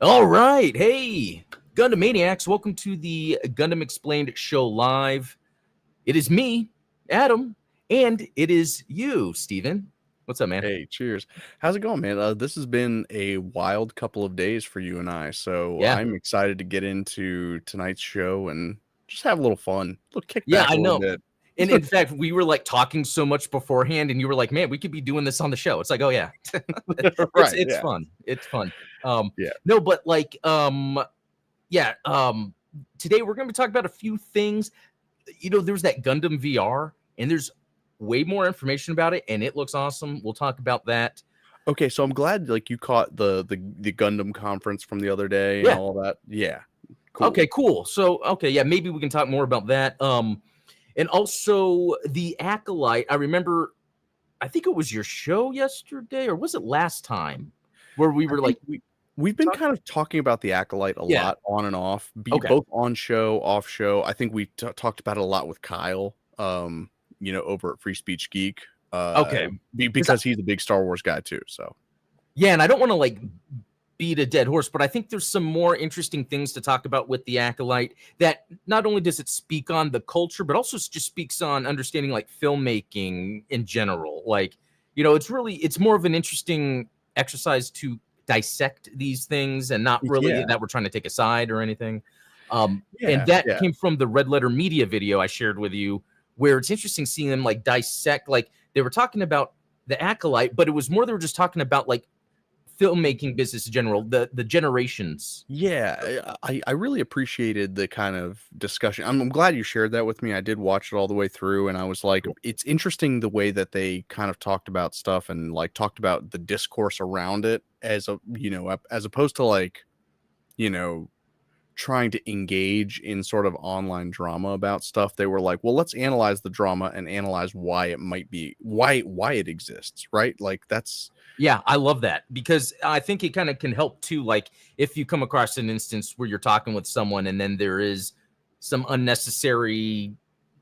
All right. Hey, Gundam Maniacs, welcome to the Gundam Explained Show live. It is me, Adam, and it is you, Steven. What's up, man? Hey, cheers. How's it going, man? This has been a wild couple of days for you and I, so Yeah. I'm excited to get into tonight's show and just have a little fun, a little kick Yeah, back I a little know. bit. And in fact, we were like talking so much beforehand, and you were like, man, we could be doing this on the show. It's like, oh yeah. it's Right, it's yeah, fun. It's fun. Um, yeah. no, but yeah, today we're gonna be talking about a few things. There's that Gundam VR, and there's way more information about it, and it looks awesome. We'll talk about that. Okay, so I'm glad like you caught the Gundam conference from the other day and Yeah. all that. Yeah, cool. Okay, cool. So, okay, yeah, maybe we can talk more about that. And also the Acolyte. I remember, I think it was your show yesterday, or was it last time, where we I were think like, we've been talk- kind of talking about the Acolyte a yeah, lot, on and off, okay, both on show, off show. I think we talked about it a lot with Kyle, over at Free Speech Geek, okay, because he's a big Star Wars guy too. So yeah, and I don't want to like beat a dead horse, but I think there's some more interesting things to talk about with the Acolyte that not only does it speak on the culture, but also just speaks on understanding like filmmaking in general. Like, it's more of an interesting exercise to dissect these things and not really yeah, that we're trying to take a side or anything. And yeah, that yeah. came from the Red Letter Media video I shared with you, where it's interesting seeing them like dissect, like they were talking about the Acolyte, but it was more they were just talking about like filmmaking business in general, the generations. Yeah, I really appreciated the kind of discussion. I'm glad you shared that with me. I did watch it all the way through, and I was like, Cool. it's interesting the way that they kind of talked about stuff and like talked about the discourse around it as opposed to like, you know, trying to engage in sort of online drama about stuff. They were like, well, let's analyze the drama and analyze why it might be why it exists, right? Like that's Yeah, I love that because I think it kind of can help too. Like if you come across an instance where you're talking with someone and then there is some unnecessary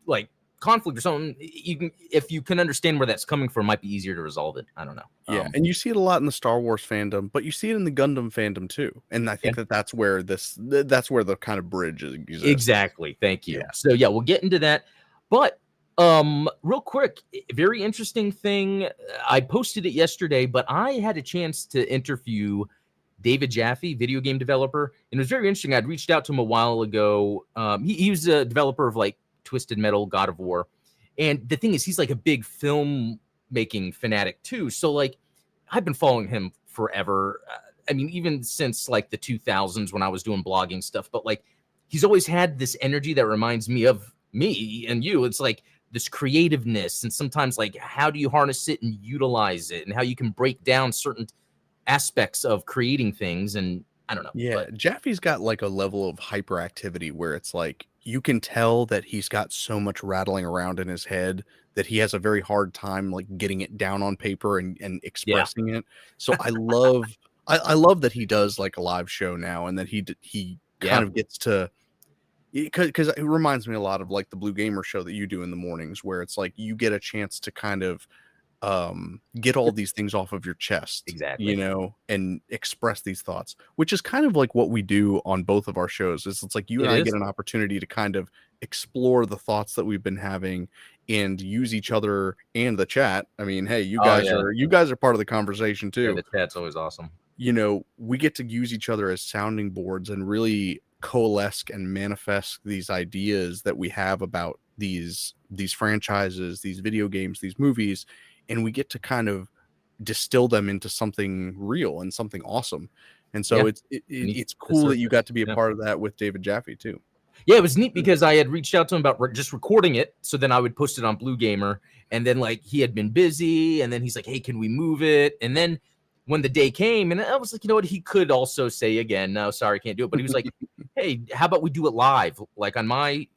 like conflict or something, if you can understand where that's coming from, it might be easier to resolve it. I don't know. yeah, and you see it a lot in the Star Wars fandom, but you see it in the Gundam fandom too. And I Yeah, think that's where that's where the kind of bridge exists. exactly. Thank you. Yeah. So yeah, we'll get into that. But real quick, very interesting thing. I posted it yesterday, but I had a chance to interview David Jaffe, video game developer, and it was very interesting. I'd reached out to him a while ago. He was a developer of like Twisted Metal, God of War, and the thing is, he's like a big film making fanatic too. So like, I've been following him forever. I mean, even since like the 2000s when I was doing blogging stuff. But like, he's always had this energy that reminds me of me and you. It's like this creativeness, and sometimes like, how do you harness it and utilize it, and how you can break down certain aspects of creating things. And I don't know, Yeah, but Jaffe's got like a level of hyperactivity where it's like you can tell that he's got so much rattling around in his head that he has a very hard time like getting it down on paper and yeah, expressing it. So I love that he does like a live show now and that he kind yeah, of gets to because it reminds me a lot of like the Blue Gamer show that you do in the mornings where it's like you get a chance to kind of get all these things off of your chest, exactly. and express these thoughts, which is kind of like what we do on both of our shows. It's like you It and I is. get an opportunity to kind of explore the thoughts that we've been having and use each other and the chat. I mean, hey, Oh yeah, you guys are part of the conversation yeah. too. The chat's always awesome. We get to use each other as sounding boards and really coalesce and manifest these ideas that we have about these franchises, these video games, these movies, and we get to kind of distill them into something real and something awesome. And so Yeah, beneath it's the cool that you surface. got to be a Yeah. part of that with David Jaffe too. Yeah, it was neat because I had reached out to him about just recording it, so then I would post it on Blue Gamer, and then like he had been busy, and then he's like, "Hey, can we move it?" And then when the day came, and I was like, you know what, he could also say again, "No, sorry, can't do it." But he was like, "Hey, how about we do it live, like on my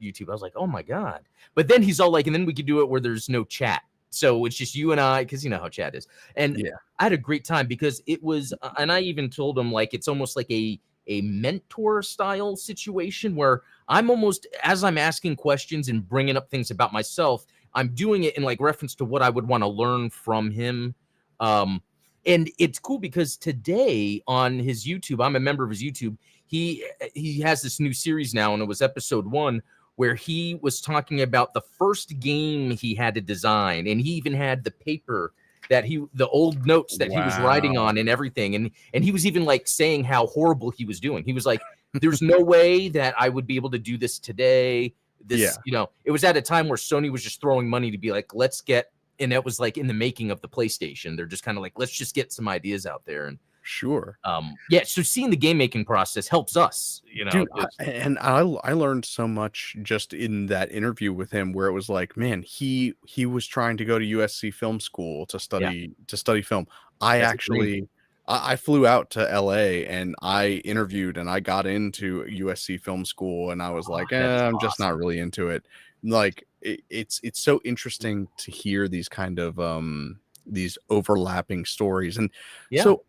YouTube?" I was like, "Oh my god!" But then he's all like, "And then we could do it where there's no chat, so it's just you and I, because you know how chat is." And Yeah. I had a great time because it was, and I even told him like it's almost like a mentor style situation where I'm almost, as I'm asking questions and bringing up things about myself, I'm doing it in like reference to what I would want to learn from him. Um, And it's cool because today on his YouTube, I'm a member of his YouTube. He has this new series now, and it was episode 1 where he was talking about the first game he had to design, and he even had the paper that the old notes that he was writing on and everything, and he was even like saying how horrible he was doing. He was like, "There's no way that I would be able to do this today." This, it was at a time where Sony was just throwing money to be like, let's get. And that was like in the making of the PlayStation. They're just kind of like, let's just get some ideas out there. And sure. So seeing the game making process helps us, Dude, I learned so much just in that interview with him, where it was like, man, he was trying to go to USC Film School to study film. I flew out to LA and I interviewed and I got into USC Film School, and I was like, I'm just not really into it. Like it's so interesting to hear these kind of these overlapping stories. And so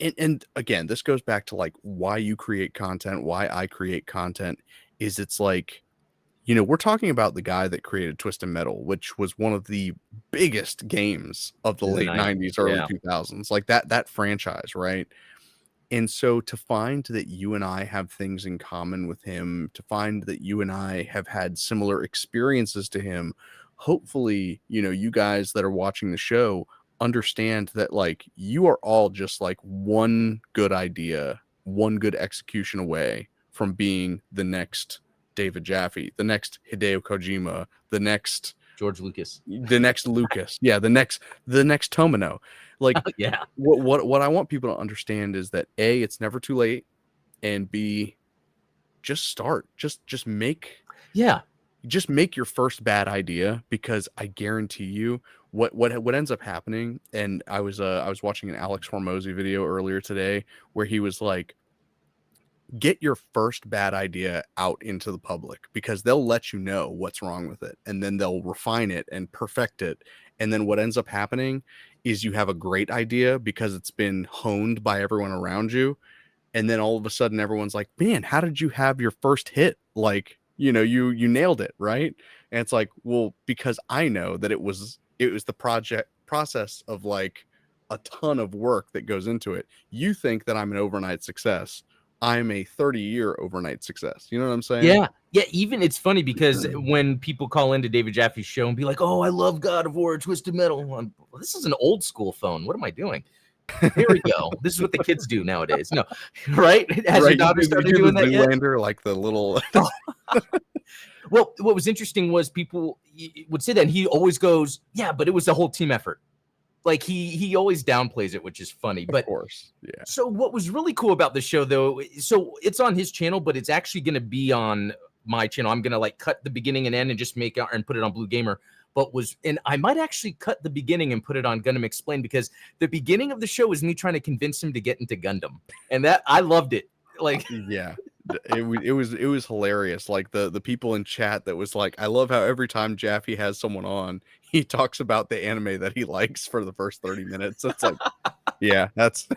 and again, this goes back to like why you create content, why I create content, is it's like, we're talking about the guy that created Twisted Metal, which was one of the biggest games of the late 90s, early 2000s, like that franchise, right? And so to find that you and I have things in common with him, to find that you and I have had similar experiences to him, hopefully, you guys that are watching the show understand that like you are all just like one good idea, one good execution away from being the next David Jaffe, the next Hideo Kojima, the next George Lucas, the next Lucas, the next Tomino. Like, what I want people to understand is that A, it's never too late, and B, just start, just make your first bad idea, because I guarantee you what ends up happening. And I was watching an Alex Hormozy video earlier today where he was like, get your first bad idea out into the public, because they'll let you know what's wrong with it, and then they'll refine it and perfect it. And then what ends up happening is you have a great idea because it's been honed by everyone around you. And then all of a sudden everyone's like, man, how did you have your first hit? Like, you nailed it, right? And it's like, well, because I know that it was the process of like a ton of work that goes into it. You think that I'm an overnight success. I'm a 30-year overnight success. You know what I'm saying? Yeah. Even it's funny because when people call into David Jaffe's show and be like, "Oh, I love God of War, Twisted Metal," this is an old school phone. What am I doing? Here we go. This is what the kids do nowadays. No, right? Has your daughter started doing that yet? Zoolander, like the little. Well, what was interesting was people would say that, and he always goes, "Yeah, but it was a whole team effort." Like he always downplays it, which is funny. But of course, yeah. So what was really cool about the show, though, so it's on his channel, but it's actually going to be on my channel. I'm going to like cut the beginning and end and just make it and put it on Blue Gamer. And I might actually cut the beginning and put it on Gundam Explained, because the beginning of the show is me trying to convince him to get into Gundam, and that I loved it. Like, yeah. It was hilarious. Like the people in chat that was like, I love how every time Jaffe has someone on, he talks about the anime that he likes for the first 30 minutes. It's like, yeah, that's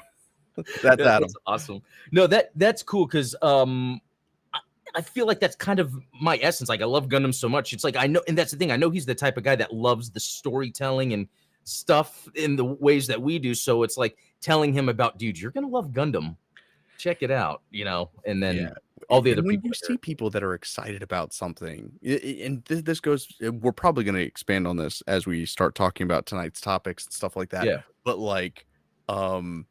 Adam. That's awesome. No, that's cool, because I feel like that's kind of my essence. Like, I love Gundam so much. It's like, I know, and that's the thing. I know he's the type of guy that loves the storytelling and stuff in the ways that we do. So it's like telling him about, dude, you're gonna love Gundam. Check it out, and then all the other when people. You see people that are excited about something, and this goes, we're probably going to expand on this as we start talking about tonight's topics and stuff like that. Yeah. But like, when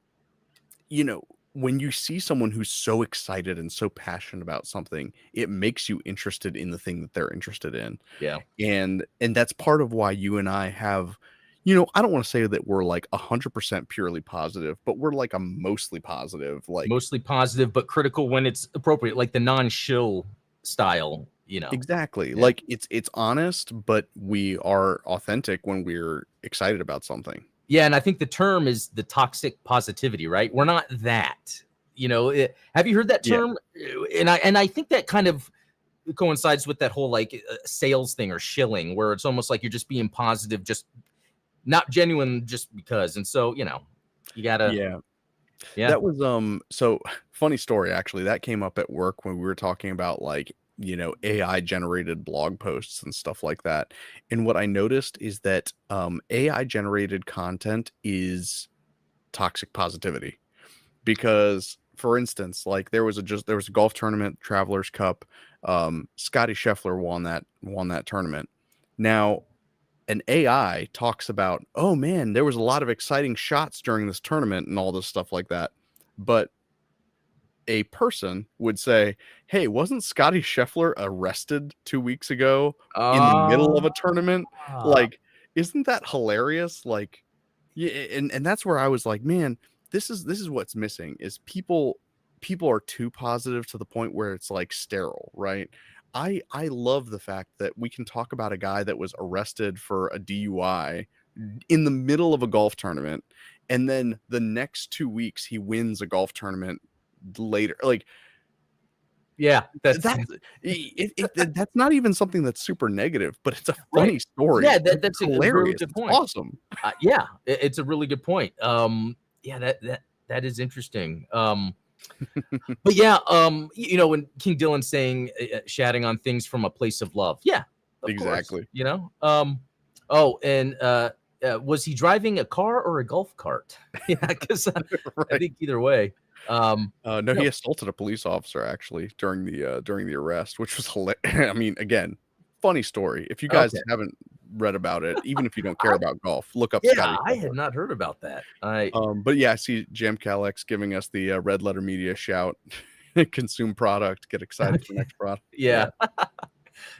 you see someone who's so excited and so passionate about something, it makes you interested in the thing that they're interested in. Yeah. And that's part of why you and I have, I don't want to say that we're like 100% purely positive, but we're like a mostly positive, but critical when it's appropriate, like the non-shill style, Exactly. Yeah. Like it's honest, but we are authentic when we're excited about something. Yeah, and I think the term is the toxic positivity, right? We're not that. Have you heard that term? Yeah. And I think that kind of coincides with that whole like sales thing or shilling, where it's almost like you're just being positive, just not genuine just because. And so, you gotta. Yeah. That was so funny story, actually. That came up at work when we were talking about like, AI generated blog posts and stuff like that. And what I noticed is that AI generated content is toxic positivity. Because, for instance, like there was a golf tournament, Travelers Cup. Scotty Scheffler won that tournament. Now, an AI talks about, oh man, there was a lot of exciting shots during this tournament and all this stuff like that. But a person would say, hey, wasn't Scotty Scheffler arrested 2 weeks ago in the middle of a tournament? Like, isn't that hilarious? Like, yeah, and that's where I was like, man, this is what's missing is people are too positive to the point where it's like sterile, right? I love the fact that we can talk about a guy that was arrested for a DUI in the middle of a golf tournament, and then the next 2 weeks he wins a golf tournament later. Like, yeah, that's not even something that's super negative, but it's a funny story. Yeah, that's hilarious. A really good point. It's awesome. Yeah, it's a really good point. Yeah, that is interesting. But yeah, you know, when King Dylan's saying chatting on things from a place of love. Yeah, exactly. Course, you know. Oh, and was he driving a car or a golf cart? Yeah, because right. I think either way. No, he assaulted a police officer actually during the arrest, which was hilarious. I mean, again, funny story. If you guys haven't read about it, even if you don't care about golf, look up. Yeah, I had not heard about that. But yeah, I see Jam Calex giving us the Red Letter Media shout. Consume product, get excited for the next product. Yeah.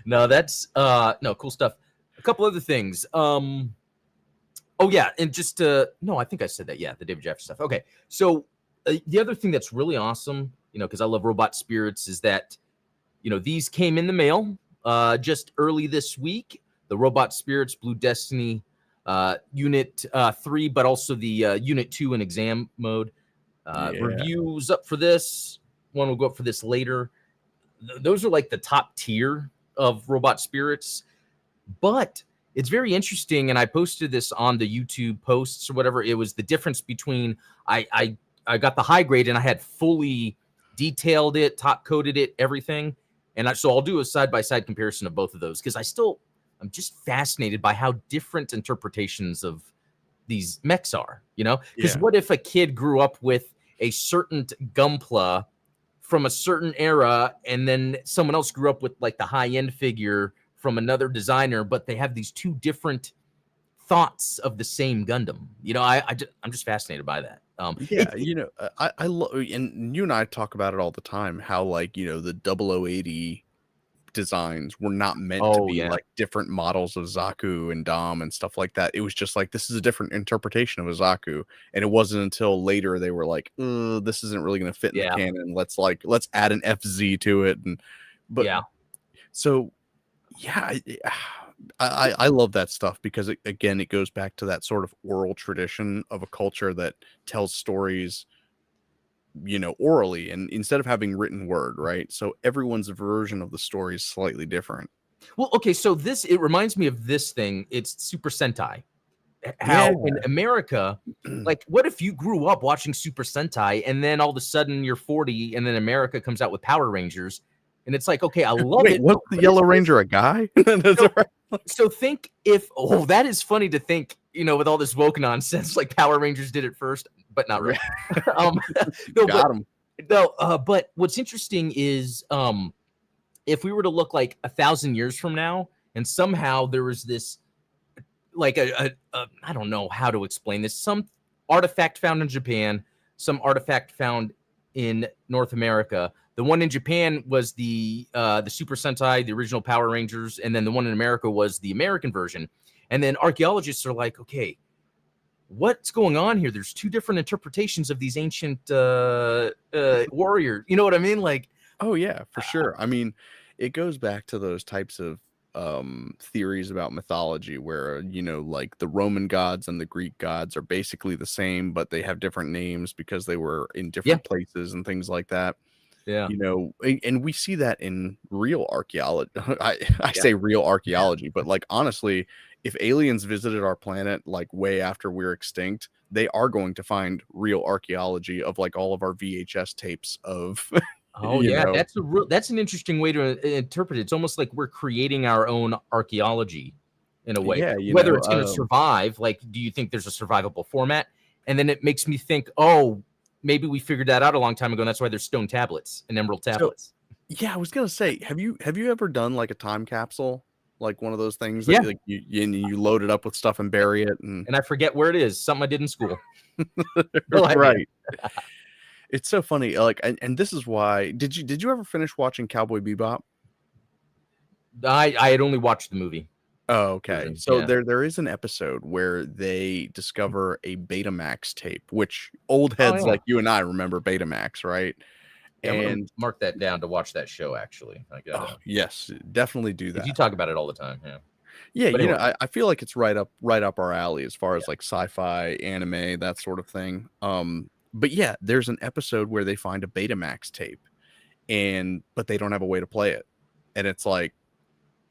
No, that's no cool stuff. A couple other things. Oh yeah, and just no, I think I said that. Yeah, the David Jaffe stuff. Okay, so the other thing that's really awesome, you know, because I love Robot Spirits, is that, you know, these came in the mail just early this week. The Robot Spirits Blue Destiny Unit 3, but also the Unit 2 in exam mode. Reviews up for this. One will go up for this later. Those are like the top tier of Robot Spirits. But it's very interesting, and I posted this on the YouTube posts or whatever. It was the difference between I got the high grade and I had fully detailed it, top coded it, everything. And so I'll do a side-by-side comparison of both of those because I'm just fascinated by how different interpretations of these mechs are, you know? Because what if a kid grew up with a certain Gunpla from a certain era and then someone else grew up with like the high-end figure from another designer, but they have these two different thoughts of the same Gundam? You know, I'm just fascinated by that. You know, I love, and you and I talk about it all the time, how like, you know, the 0080 designs were not meant to be like different models of Zaku and Dom and stuff like that. It was just like, this is a different interpretation of a Zaku, and it wasn't until later they were like, this isn't really going to fit in the canon. Let's add an FZ to it. I love that stuff because it goes back to that sort of oral tradition of a culture that tells stories, you know, orally, and instead of having written word, right? So everyone's version of the story is slightly different. Well, okay, so it reminds me of this thing. It's Super Sentai. How in America, like, what if you grew up watching Super Sentai and then all of a sudden you're 40 and then America comes out with Power Rangers? And it's like, okay, I love it. What's the Yellow Ranger, a guy? So think that is funny to think, you know, with all this woke nonsense, like Power Rangers did it first, but not really. But what's interesting is if we were to look like 1,000 years from now, and somehow there was this, like I don't know how to explain this, some artifact found in Japan, some artifact found in North America. The one in Japan was the Super Sentai, the original Power Rangers, and then the one in America was the American version. And then archaeologists are like, okay, what's going on here? There's two different interpretations of these ancient warriors. You know what I mean? Like, oh yeah, for sure. I mean, it goes back to those types of theories about mythology where, you know, like the Roman gods and the Greek gods are basically the same, but they have different names because they were in different places and things like that. Yeah, you know, and we see that in real archaeology. I say real archaeology, but like honestly, if aliens visited our planet like way after we're extinct, they are going to find real archaeology of like all of our VHS tapes of. That's an interesting way to interpret it. It's almost like we're creating our own archaeology in a way. Yeah, whether it's going to survive. Like, do you think there's a survivable format? And then it makes me think, oh, maybe we figured that out a long time ago, and that's why there's stone tablets and emerald tablets. Yeah, I was gonna say, have you ever done like a time capsule, like one of those things that Yeah. like you load it up with stuff and bury it, and I forget where it is. Something I did in school. No idea. right? It's so funny. Like, and this is why. Did you ever finish watching Cowboy Bebop? I had only watched the movie. Oh, okay. So Yeah. there is an episode where they discover a Betamax tape, which old heads like you and I remember Betamax, right? Yeah, I'm gonna And mark that down to watch that show. Actually, I got yes, definitely do that. You talk about it all the time. Yeah. Yeah, But you know, anyway. I feel like it's right up our alley as far as like sci-fi, anime, that sort of thing. But yeah, there's an episode where they find a Betamax tape, but they don't have a way to play it, and it's like,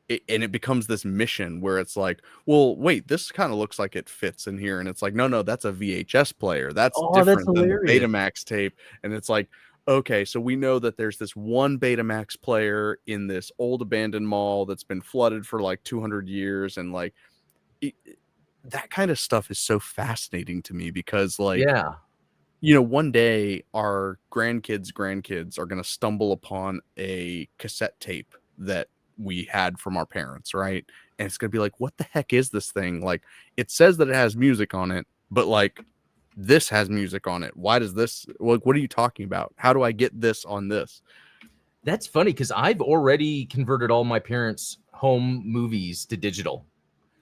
it becomes this mission where it's like, well, wait, this kind of looks like it fits in here, and it's like, no, that's a VHS player. That's Oh, that's different than the hilarious. Betamax tape, and it's like, okay, so we know that there's this one Betamax player in this old abandoned mall that's been flooded for like 200 years, and like that kind of stuff is so fascinating to me because, like, Yeah. you know, one day our grandkids are going to stumble upon a cassette tape that we had from our parents, right? And it's going to be like, what the heck is this thing? Like, it says that it has music on it, but like, this has music on it. Why does this, like, what are you talking about? How do I get this on this? That's funny because I've already converted all my parents' home movies to digital.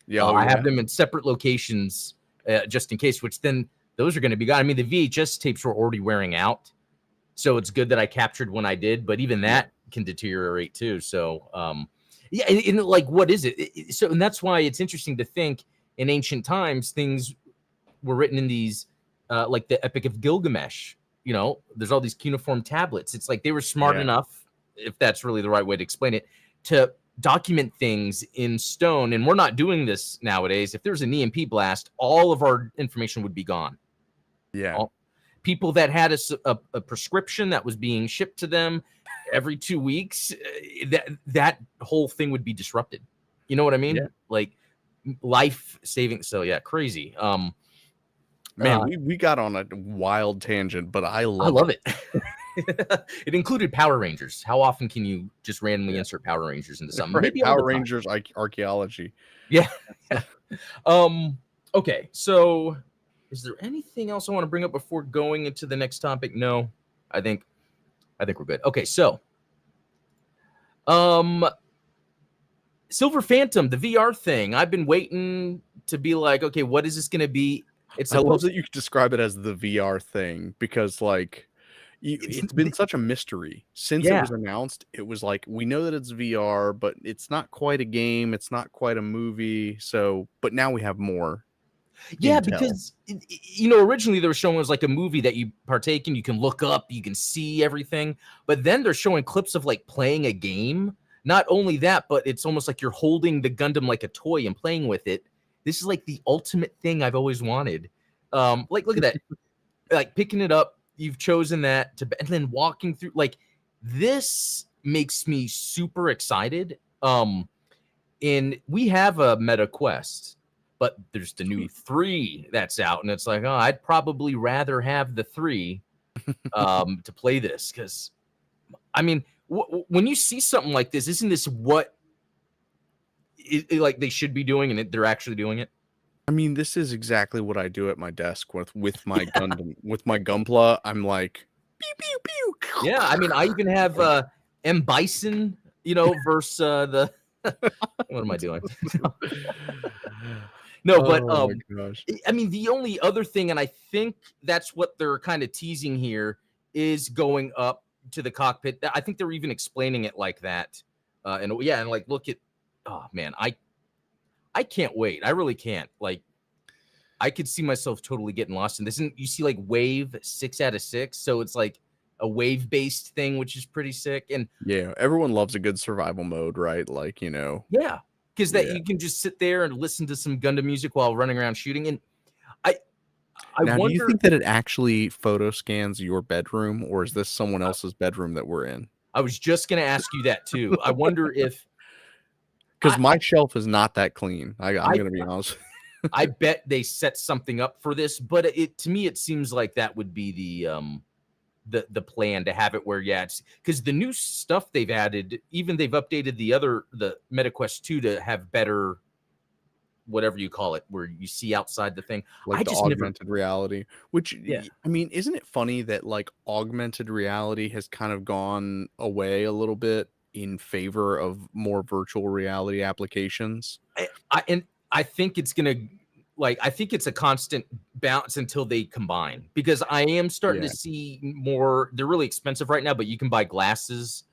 Yeah, I have them in separate locations just in case, which then those are going to be gone. I mean, the VHS tapes were already wearing out, so it's good that I captured when I did, but even that can deteriorate too. So, yeah, and like, what is it? So, and that's why it's interesting to think in ancient times, things were written in these, like the Epic of Gilgamesh. You know, there's all these cuneiform tablets. It's like they were smart enough, if that's really the right way to explain it, to document things in stone. And we're not doing this nowadays. If there's an EMP blast, all of our information would be gone. Yeah. People that had a prescription that was being shipped to them every 2 weeks, that whole thing would be disrupted. You know what I mean? Yeah. Like life saving. So yeah, crazy. Man, we got on a wild tangent, but I love it. It included Power Rangers. How often can you just randomly insert Power Rangers into something? Right, Maybe Power Rangers archaeology. Yeah. Okay, so is there anything else I want to bring up before going into the next topic? No, I think we're good. Okay, so Silver Phantom, the VR thing. I've been waiting to be like, okay, what is this going to be? I love that you describe it as the VR thing because, like, it's been such a mystery since it was announced. It was like, we know that it's VR, but it's not quite a game. It's not quite a movie. So, but now we have more. Yeah, because, you know, originally they were showing us like a movie that you partake in. You can look up, you can see everything. But then they're showing clips of like playing a game. Not only that, but it's almost like you're holding the Gundam like a toy and playing with it. This is like the ultimate thing I've always wanted. Like, look at that. Like picking it up, you've chosen that and then walking through, like, this makes me super excited. And we have a Meta Quest, but there's the new 3 that's out, and it's like, oh, I'd probably rather have the 3 to play this, because I mean, when you see something like this, isn't this what like they should be doing, and they're actually doing it? I mean, this is exactly what I do at my desk with my Gundam, with my Gunpla. I'm like, pew pew pew. Yeah, I mean, I even have M Bison, you know, versus the what am I doing? No, but I mean, the only other thing, and I think that's what they're kind of teasing here, is going up to the cockpit. I think they're even explaining it like that. And like, look at, oh man, I can't wait. I really can't. Like, I could see myself totally getting lost in this. And you see like wave 6 out of 6. So it's like a wave based thing, which is pretty sick. And yeah, everyone loves a good survival mode, right? Like, you know, yeah, because you can just sit there and listen to some Gundam music while running around shooting. And I wonder, do you think that it actually photo scans your bedroom, or is this someone else's bedroom that we're in? I was just going to ask you that too. I wonder if, because my shelf is not that clean. I'm going to be honest. I bet they set something up for this, but to me it seems like that would be the plan, to have it where, yeah, it's because the new stuff they've added, even they've updated the MetaQuest 2 to have better, whatever you call it, where you see outside the thing. Like I the just never, augmented reality, which yeah. I mean, isn't it funny that like augmented reality has kind of gone away a little bit in favor of more virtual reality applications? And I think it's gonna, like, I think it's a constant bounce until they combine, because I am starting to Yeah. see more. They're really expensive right now, but you can buy glasses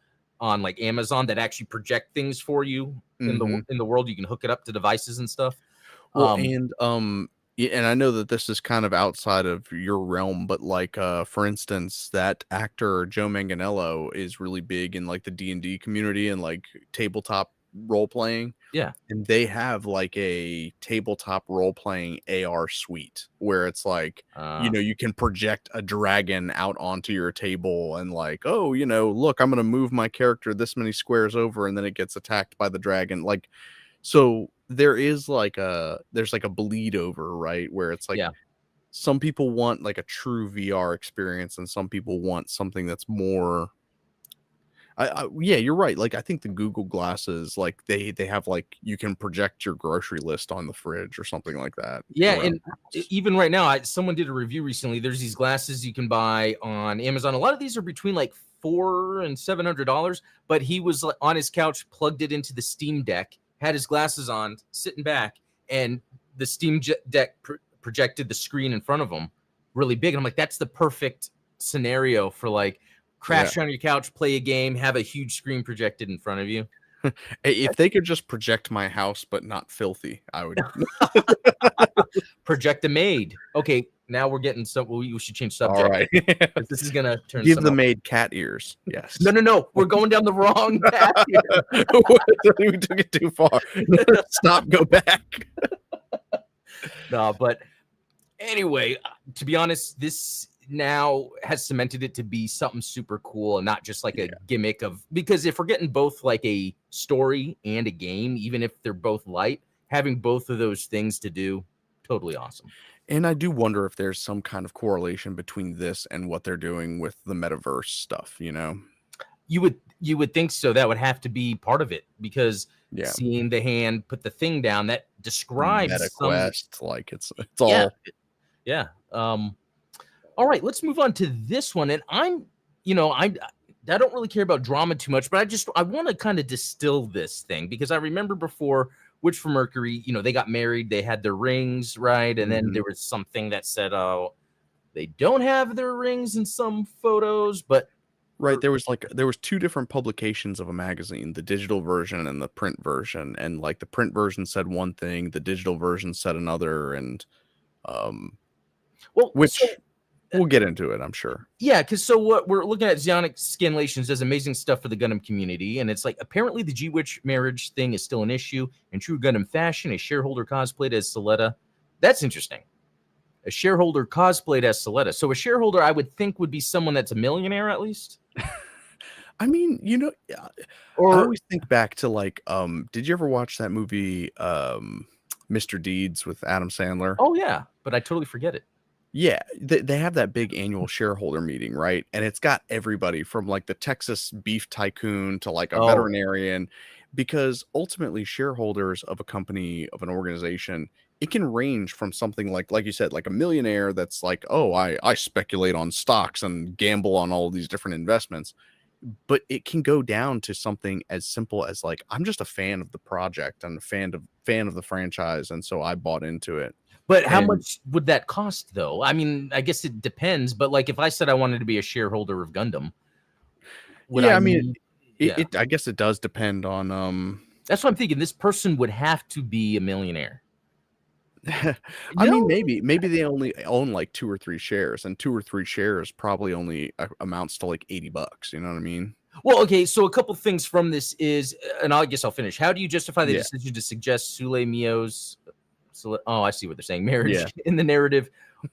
on like Amazon that actually project things for you Hmm. in the world. You can hook it up to devices and stuff. Well, Um, and and I know that this is kind of outside of your realm, but like for instance, that actor Joe Manganiello is really big in like the D&D community and like tabletop role playing. yeah. And they have like a tabletop role playing AR suite where it's like, Uh, you can project a dragon out onto your table and like, oh, look, I'm going to move my character this many squares over and then it gets attacked by the dragon. Like, so there's like a bleed over, right? Where it's like yeah. some people want like a true VR experience and some people want something that's more yeah, you're right. Like I think the Google glasses, like they have like you can project your grocery list on the fridge or something like that Yeah, around and the house. even right now, someone did a review recently. There's these glasses you can buy on Amazon. A lot of these are between like $400 and $700. But he was like, on his couch, plugged it into the Steam Deck, had his glasses on, sitting back, and the Deck projected the screen in front of him really big. And I'm like, that's the perfect scenario for like Yeah. crash on your couch, play a game, have a huge screen projected in front of you. If they could just project my house but not filthy, I would. Project a maid. Okay, now we're getting so we should change All subject. right. This is gonna turn Give some the up. maid cat ears. No, Yes. no, no. We're going down the wrong path here. We took it too far. Stop, go back. No, but anyway, to be honest, this now has cemented it to be something super cool and not just like a gimmick of, because if we're getting both like a story and a game, even if they're both light, having both of those things to do, totally awesome. And I do wonder if there's some kind of correlation between this and what they're doing with the metaverse stuff, You would think so. That would have to be part of it, because Yeah. seeing the hand put the thing down, that describes some. MetaQuest, like it's Yeah. all Yeah. All right, let's move on to this one. And I don't really care about drama too much, but I want to kind of distill this thing, because I remember before Witch from Mercury, they got married, they had their rings, right? And then there was something that said, oh, they don't have their rings in some photos, but right. There was two different publications of a magazine, the digital version and the print version. And like the print version said one thing, the digital version said another, and well, which so, we'll get into it, I'm sure. yeah, because so what we're looking at, Zionic Scanlations does amazing stuff for the Gundam community, and it's like apparently the G-Witch marriage thing is still an issue. In true Gundam fashion, a shareholder cosplayed as Suletta. That's interesting. A shareholder cosplayed as Suletta. So a shareholder, I would think, would be someone that's a millionaire at least. I mean, I always think back to like, did you ever watch that movie, Mr. Deeds with Adam Sandler? Oh yeah, but I totally forget it. Yeah, they have that big annual shareholder meeting, right? And it's got everybody from like the Texas beef tycoon to like a veterinarian, because ultimately shareholders of a company, of an organization, it can range from something like you said, like a millionaire that's like, oh, I speculate on stocks and gamble on all of these different investments. But it can go down to something as simple as like, I'm just a fan of the project and a fan of the franchise, and so I bought into it. But how much would that cost, though? I mean, I guess it depends. But like, if I said I wanted to be a shareholder of Gundam, I guess it does depend on. That's what I'm thinking. This person would have to be a millionaire. I mean, maybe they only own like 2 or 3 shares, and 2 or 3 shares probably only amounts to like $80. You know what I mean? Well, okay. So a couple things from this is, and I guess I'll finish. How do you justify the decision to suggest Sule Mio's? Oh, I see what they're saying. Marriage in the narrative,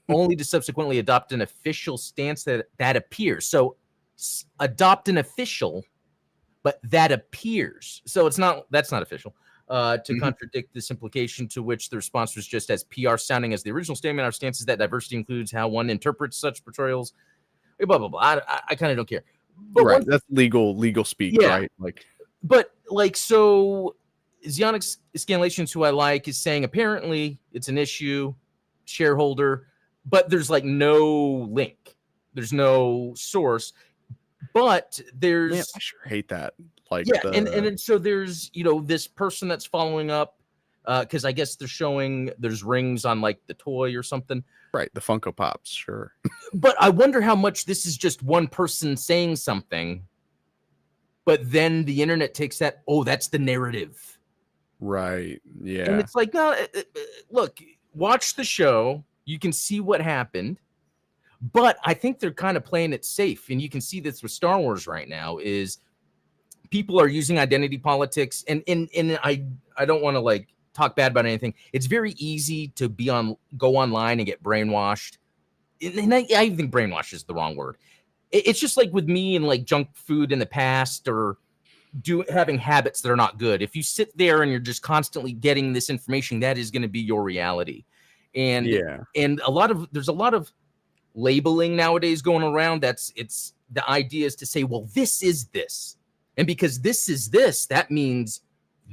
only to subsequently adopt an official stance that appears. So adopt an official, but that appears. So that's not official. to contradict this implication, to which the response was just as PR sounding as the original statement. Our stance is that diversity includes how one interprets such portrayals. Blah, blah, blah. I kind of don't care. But right. That's legal speak, yeah, right? Like, but like, so Xionics Scanlations, who I like, is saying apparently it's an issue, shareholder, but there's like no link. There's no source. But there's, man, I sure hate that. Like, yeah, and then so there's, you know, this person that's following up, because I guess they're showing there's rings on like the toy or something. right, the Funko Pops, sure. But I wonder how much this is just one person saying something, but then the internet takes that, oh, that's the narrative. Right. And Yeah. it's like, no, look, watch the show. You can see what happened. But I think they're kind of playing it safe. And you can see this with Star Wars right now is people are using identity politics. And I don't want to like talk bad about anything. It's very easy to go online and get brainwashed. And I think brainwash is the wrong word. It's just like with me and like junk food in the past, or having habits that are not good. If you sit there and you're just constantly getting this information, that is going to be your reality. And there's a lot of labeling nowadays going around. It's the idea is to say, well, this is this, and because this is this, that means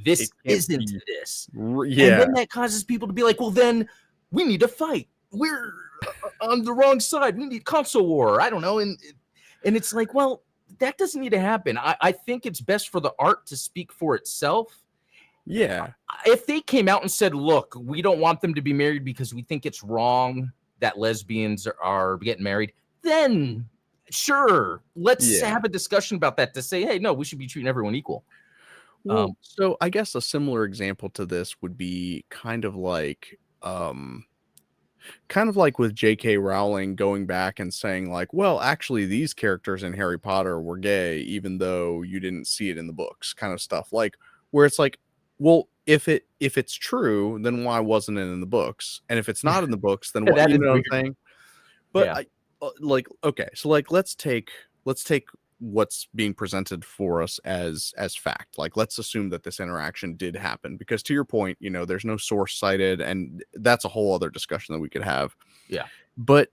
this isn't this. Yeah. And then that causes people to be like, well, then we need to fight. We're on the wrong side. We need console war. I don't know. And it's like, well, that doesn't need to happen. I think it's best for the art to speak for itself. Yeah. If they came out and said, look, we don't want them to be married because we think it's wrong that lesbians are getting married, then sure, let's have a discussion about that to say, hey, no, we should be treating everyone equal. Well, so I guess a similar example to this would be kind of like with J.K. Rowling going back and saying like, well, actually these characters in Harry Potter were gay, even though you didn't see it in the books, kind of stuff. Like, where it's like, well, if it's true, then why wasn't it in the books? And if it's not in the books, then what? You know what I'm saying? But okay, so like let's take what's being presented for us as fact. Like, let's assume that this interaction did happen, because to your point, you know, there's no source cited, and that's a whole other discussion that we could have. Yeah. But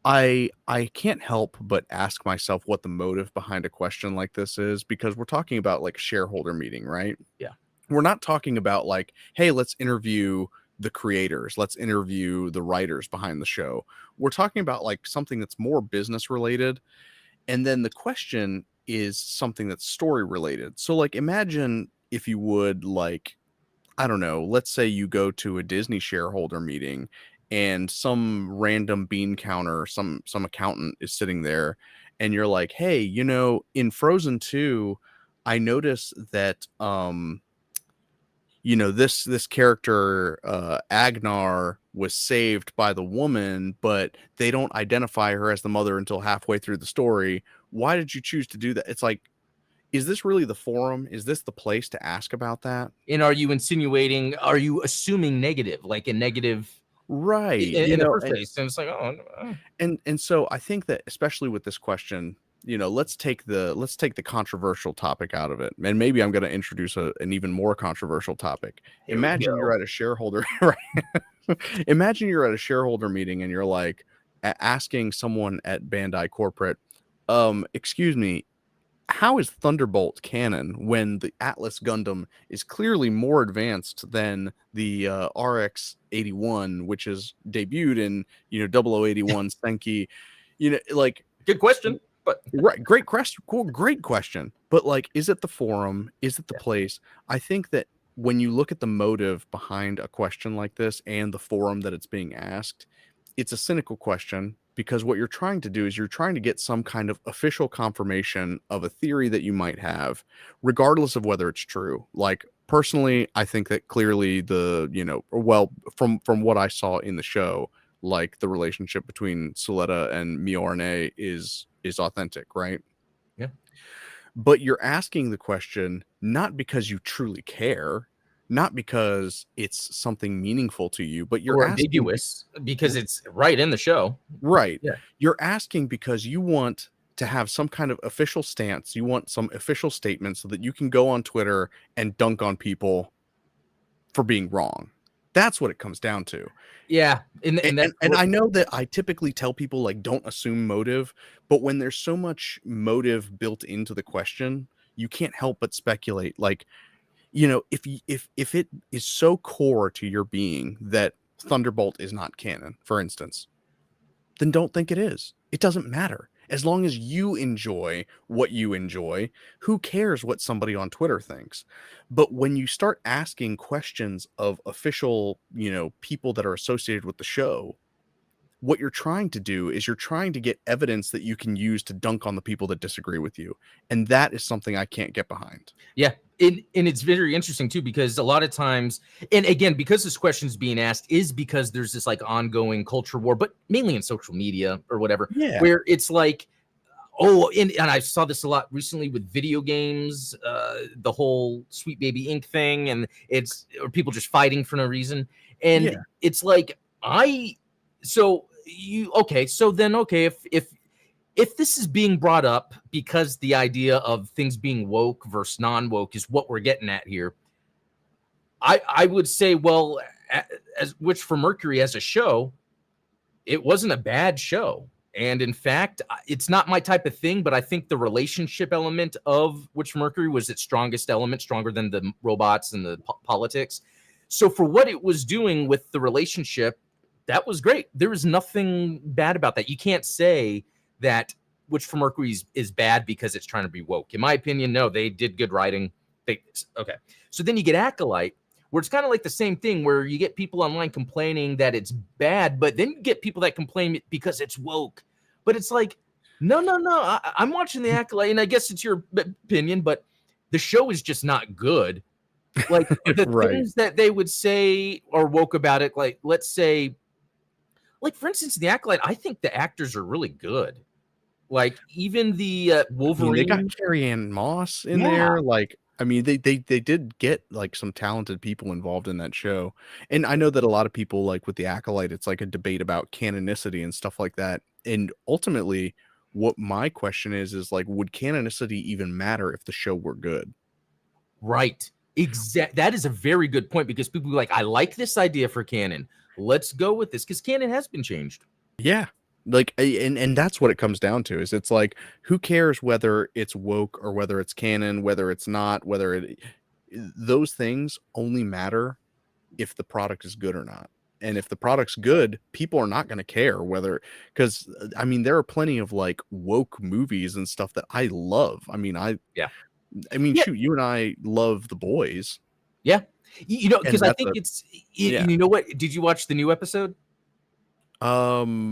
I can't help but ask myself what the motive behind a question like this is, because we're talking about like a shareholder meeting, right? Yeah. We're not talking about like, hey, let's interview the creators, let's interview the writers behind the show. We're talking about like something that's more business related. And then the question is something that's story related. So like, imagine if you would, like, I don't know, let's say you go to a Disney shareholder meeting and some random bean counter, some accountant is sitting there, and you're like, hey, you know, in Frozen 2, I noticed that you know, this character Agnar was saved by the woman, but they don't identify her as the mother until halfway through the story. Why did you choose to do that? It's like, is this really the forum? Is this the place to ask about that? And are you assuming negative, like a negative, right, in the first place? And it's like, and so I think that especially with this question, you know, let's take the controversial topic out of it, and maybe I'm going to introduce an even more controversial topic. Imagine you're at a shareholder, right? Imagine you're at a shareholder meeting and you're like asking someone at Bandai Corporate, excuse me, how is Thunderbolt canon when the Atlas Gundam is clearly more advanced than the RX-81, which is debuted in, you know, 0081 Senki? You know, like, good question. But right, great question, cool, great question. But like, is it the forum? Is it the place? I think that when you look at the motive behind a question like this and the forum that it's being asked, it's a cynical question, because what you're trying to do is you're trying to get some kind of official confirmation of a theory that you might have, regardless of whether it's true. Like, personally, I think that clearly from what I saw in the show, like the relationship between Suletta and Mironie is authentic, right? Yeah. But you're asking the question not because you truly care, not because it's something meaningful to you, but you're asking ambiguous because it's right in the show. Right. Yeah. You're asking because you want to have some kind of official stance. You want some official statement so that you can go on Twitter and dunk on people for being wrong. That's what it comes down to. Yeah, and I know that I typically tell people, like, don't assume motive, but when there's so much motive built into the question, you can't help but speculate. Like, if it is so core to your being that Thunderbolt is not canon, for instance, then don't think it is. It doesn't matter. As long as you enjoy what you enjoy, who cares what somebody on Twitter thinks? But when you start asking questions of official, people that are associated with the show, what you're trying to do is you're trying to get evidence that you can use to dunk on the people that disagree with you. And that is something I can't get behind. Yeah. And it's very interesting too, because a lot of times, and again, because this question is being asked is because there's this like ongoing culture war, but mainly in social media or whatever, where it's like, and I saw this a lot recently with video games, the whole Sweet Baby Inc. thing, and or people just fighting for no reason. And it's like, if this is being brought up because the idea of things being woke versus non-woke is what we're getting at here, I would say, well, as Witch from Mercury as a show, it wasn't a bad show. And in fact, it's not my type of thing, but I think the relationship element of Witch from Mercury was its strongest element, stronger than the robots and the politics. So for what it was doing with the relationship, that was great. There was nothing bad about that. You can't say that Witch from Mercury is bad because it's trying to be woke. In my opinion, no, they did good writing. Okay. So then you get Acolyte, where it's kind of like the same thing, where you get people online complaining that it's bad, but then you get people that complain because it's woke. But it's like, no. I'm watching the Acolyte, and I guess it's your opinion, but the show is just not good. Like the things that they would say are woke about it, like let's say, like for instance, the Acolyte, I think the actors are really good. Like even the Wolverine, they got Carrie-Anne Moss in there. Like, I mean, they did get like some talented people involved in that show. And I know that a lot of people, like with the Acolyte, it's like a debate about canonicity and stuff like that. And ultimately, what my question is like, would canonicity even matter if the show were good? Right. That is a very good point, because people are like, I like this idea for canon. Let's go with this, because canon has been changed. Yeah. Like, and that's what it comes down to, is it's like, who cares whether it's woke or whether it's canon, whether it's not, those things only matter if the product is good or not. And if the product's good, people are not going to care because I mean, there are plenty of like woke movies and stuff that I love. I mean, shoot, you and I love The Boys. Yeah. Because I think you know what? Did you watch the new episode? 5?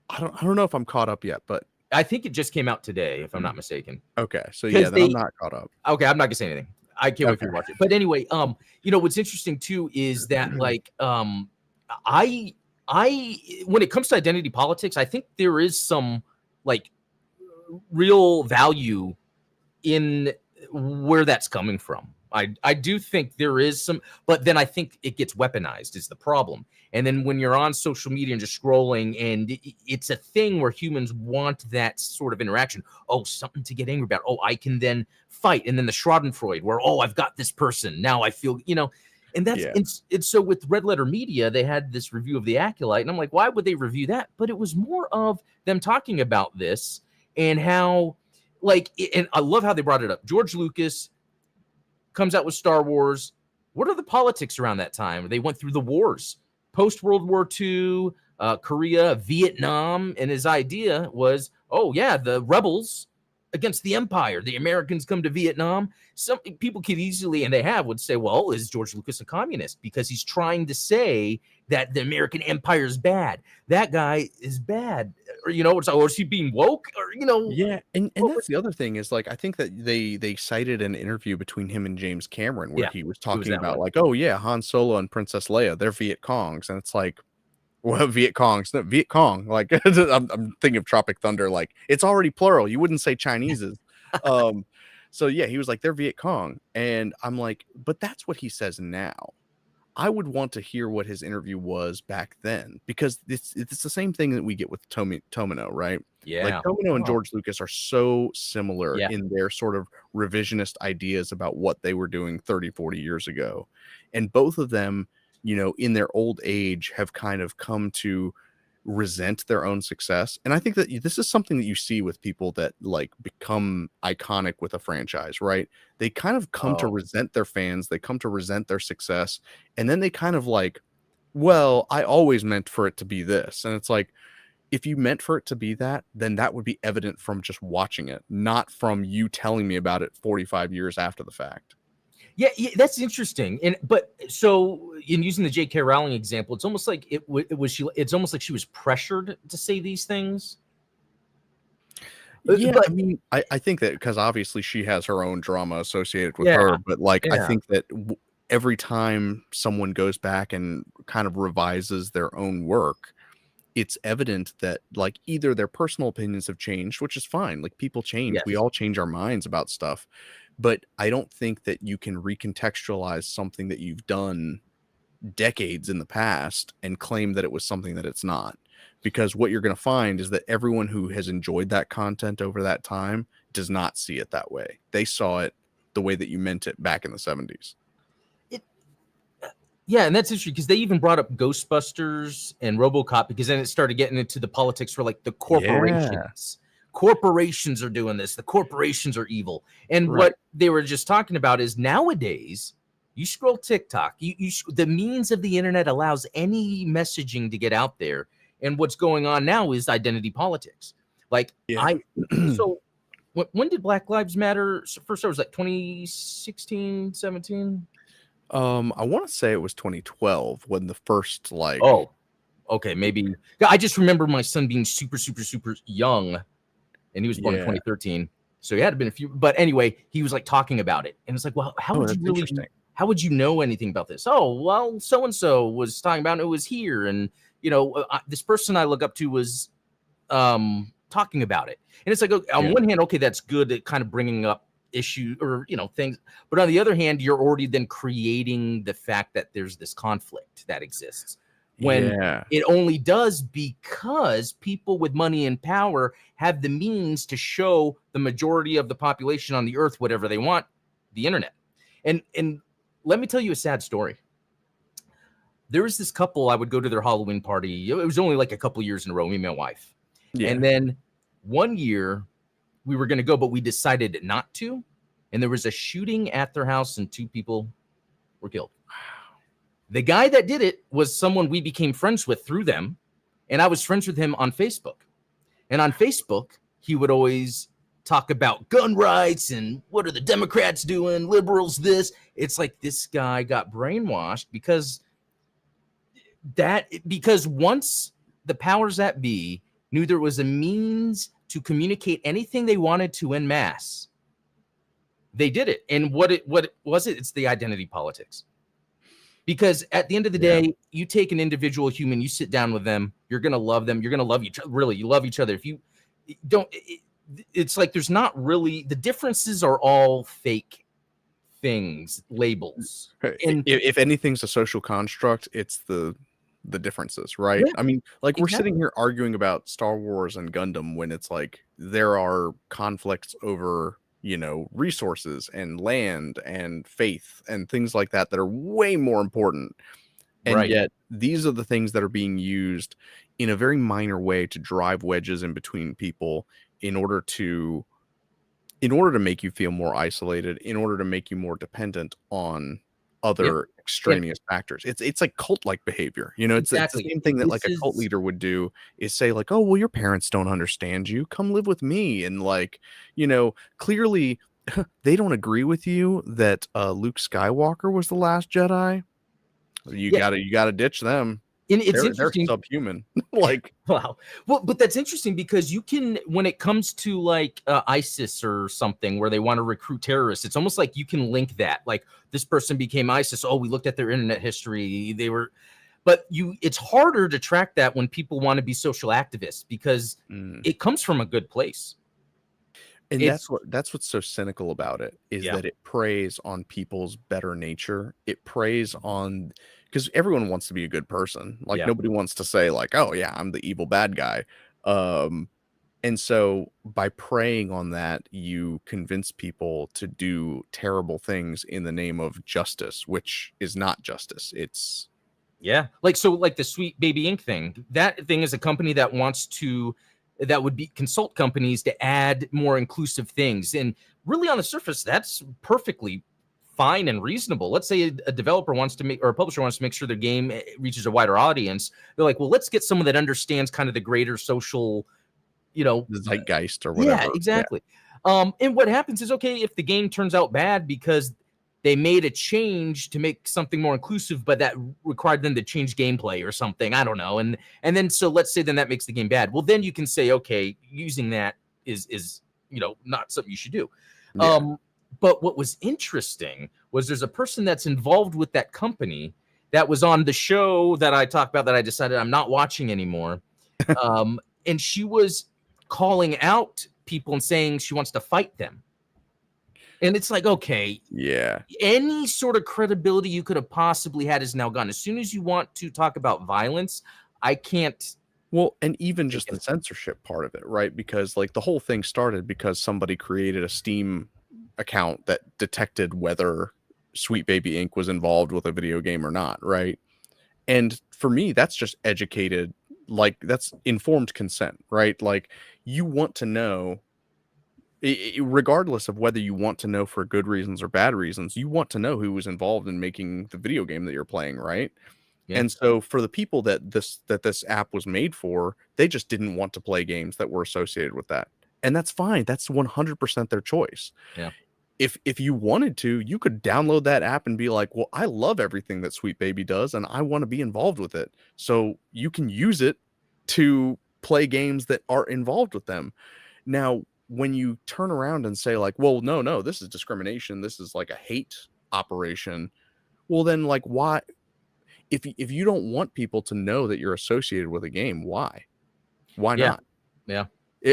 I don't know if I'm caught up yet, but I think it just came out today, if I'm not mistaken. Okay, so yeah, then I'm not caught up. Okay, I'm not gonna say anything. I can't wait for you to watch it. But anyway, what's interesting too is that like I when it comes to identity politics, I think there is some like real value in where that's coming from. I do think there is some, but then I think it gets weaponized is the problem. And then when you're on social media and just scrolling, and it's a thing where humans want that sort of interaction. Oh, something to get angry about. Oh, I can then fight. And then the Schadenfreude, where, oh, I've got this person. Now I feel, and that's, it's so with Red Letter Media, they had this review of the Acolyte, and I'm like, why would they review that? But it was more of them talking about this and how, and I love how they brought it up. George Lucas comes out with Star Wars. What are the politics around that time? They went through the wars, post World War II, Korea, Vietnam, and his idea was, oh yeah, the rebels against the Empire. The Americans come to Vietnam. Some people could easily, and they would say, well, is George Lucas a communist? Because he's trying to say that the American Empire is bad. That guy is bad. Or, or is he being woke? Or, Yeah, and that's the other thing is, like, I think that they cited an interview between him and James Cameron where he was talking about like, oh yeah, Han Solo and Princess Leia, they're Viet Congs. And it's like, well, Viet Congs, no, Viet Cong. Like, I'm thinking of Tropic Thunder. Like, it's already plural. You wouldn't say Chinese's. So yeah, he was like, they're Viet Cong. And I'm like, but that's what he says now. I would want to hear what his interview was back then, because it's the same thing that we get with Tomino, right? Like Yeah. Tomino and Oh, George Lucas are so similar yeah. in their sort of revisionist ideas about what they were doing 30, 40 years ago. And both of them, in their old age have kind of come to resent their own success. And I think that this is something that you see with people that like become iconic with a franchise, right? They kind of come to Oh, resent their fans, they come to resent their success, and then they kind of like, well, I always meant for it to be this. And it's like, if you meant for it to be that, then that would be evident from just watching it, not from you telling me about it 45 years after the fact. yeah, yeah, that's interesting. But so in using the J.K. Rowling example, it's almost like it was she. It's almost like she was pressured to say these things. Yeah, But I mean, I think that because obviously she has her own drama associated with yeah, her, but like I yeah, think that every time someone goes back and kind of revises their own work, it's evident that like either their personal opinions have changed, which is fine. Like people change, we yes, all change our minds about stuff, but I don't think that you can recontextualize something that you've done decades in the past and claim that it was something that it's not, because what you're going to find is that everyone who has enjoyed that content over that time does not see it that way. They saw it the way that you meant it back in the 70s. it, yeah, and that's interesting because they even brought up Ghostbusters and RoboCop because then it started getting into the politics for like the Yeah, corporations. Corporations are doing this. The corporations are evil. And right. what they were just talking about is nowadays you scroll TikTok, the means of the internet allows any messaging to get out there. And what's going on now is identity politics. Like Yeah. I, so when did Black Lives Matter first? It was like 2016, 17. I want to say it was 2012 when the first like Oh, okay, maybe. Yeah, I just remember my son being super, super, super young, and he was born in yeah. 2013, so he had been a few. But anyway, he was like talking about it, and it's like, well, how Oh, would you that's really? interesting. How would you know anything about this? Oh, well, so and so was talking about it, was here, and this person I look up to was talking about it, and it's like, okay, on Yeah. one hand, okay, that's good at kind of bringing up issue or things, but on the other hand, you're already then creating the fact that there's this conflict that exists when Yeah. it only does because people with money and power have the means to show the majority of the population on the earth whatever they want, the internet. And let me tell you a sad story. There was this couple, I would go to their Halloween party. It was only like a couple years in a row, me and my wife. Yeah. And then one year we were going to go, but we decided not to. And there was a shooting at their house and 2 people were killed. The guy that did it was someone we became friends with through them. And I was friends with him on Facebook. And on Facebook, he would always talk about gun rights and what are the Democrats doing, liberals, this. It's like this guy got brainwashed because once the powers that be knew there was a means to communicate anything they wanted to en masse, they did it. And what was it? It's the identity politics. Because at the end of the Yeah. day, you take an individual human, you sit down with them, you're going to love them. You're going to love each other. Really, you love each other. If you don't, it's like there's not really, the differences are all fake things, labels. And If anything's a social construct, it's the differences, right? yeah, I mean, like we're sitting exactly. here arguing about Star Wars and Gundam when it's like there are conflicts over, resources and land and faith and things like that that are way more important. And Right. yet these are the things that are being used in a very minor way to drive wedges in between people in order to make you feel more isolated, in order to make you more dependent on Yeah. other And extraneous factors. It's like cult-like behavior. It's the exactly. same thing that like This a cult is, leader would do, is say like, "Oh, well, your parents don't understand you. Come live with me." And like, clearly they don't agree with you that Luke Skywalker was the last Jedi. You yeah. gotta ditch them. And it's They're interesting. subhuman. Like, Wow. Well, but that's interesting because you can, when it comes to like ISIS or something where they want to recruit terrorists, it's almost like you can link that. Like this person became ISIS. Oh, we looked at their internet history. They were, but it's harder to track that when people want to be social activists because mm. it comes from a good place. And It's, that's what's so cynical about it, is yeah, that it preys on people's better nature. It preys on because everyone wants to be a good person. Like Yeah. nobody wants to say like, oh yeah, I'm the evil bad guy. And so by preying on that, you convince people to do terrible things in the name of justice, which is not justice. It's Yeah. Like, so like the Sweet Baby Ink thing, that thing is a company that wants to, that would be consult companies to add more inclusive things. And really on the surface, that's perfectly fine and reasonable. Let's say a developer wants to make, or a publisher wants to make sure their game reaches a wider audience. They're like, well, let's get someone that understands kind of the greater social, you know, the zeitgeist or yeah, whatever. exactly. And what happens is, okay, if the game turns out bad because they made a change to make something more inclusive, but that required them to change gameplay or something, I don't know. And then so let's say then that makes the game bad. Well, then you can say, okay, using that is not something you should do. Yeah. But what was interesting was there's a person that's involved with that company that was on the show that I talked about that I decided I'm not watching anymore. And she was calling out people and saying she wants to fight them. And it's like, okay, Yeah. any sort of credibility you could have possibly had is now gone. As soon as you want to talk about violence, I can't. Well, and even just the censorship part of it, right? Because like the whole thing started because somebody created a Steam account that detected whether Sweet Baby Inc. was involved with a video game or not, right? And for me, that's just educated, like that's informed consent, right? Like you want to know, regardless of whether you want to know for good reasons or bad reasons, you want to know who was involved in making the video game that you're playing, right? Yeah. And so for the people that this app was made for, they just didn't want to play games that were associated with that. And that's fine. That's 100% their choice. Yeah. If you wanted to, you could download that app and be like, well, I love everything that Sweet Baby does and I want to be involved with it. So you can use it to play games that are involved with them. Now, when you turn around and say like, well, no, this is discrimination. This is like a hate operation. Well, then like, why? If you don't want people to know that you're associated with a game, why not? Yeah.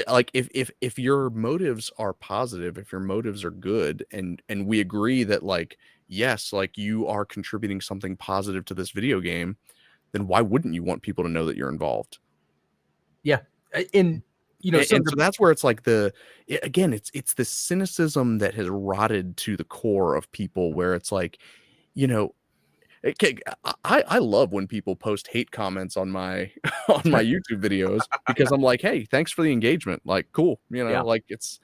Like if your motives are positive, if your motives are good, and we agree that like, yes, like you are contributing something positive to this video game, then why wouldn't you want people to know that you're involved? Yeah. And so that's where it's like again, it's the cynicism that has rotted to the core of people, where it's like, I love when people post hate comments on my on my YouTube videos, because I'm like, hey, thanks for the engagement. Like, cool. Like it's,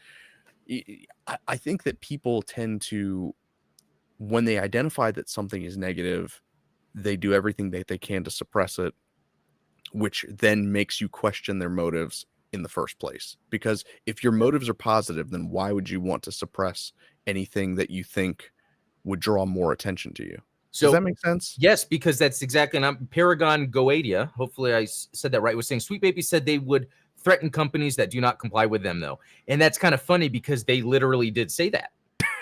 I think that people tend to, when they identify that something is negative, they do everything that they can to suppress it, which then makes you question their motives in the first place. Because if your motives are positive, then why would you want to suppress anything that you think would draw more attention to you? So, does that make sense? Yes, because that's exactly. And I'm Paragon Goadia. Hopefully, I said that right. Was saying Sweet Baby said they would threaten companies that do not comply with them, though, and that's kind of funny because they literally did say that.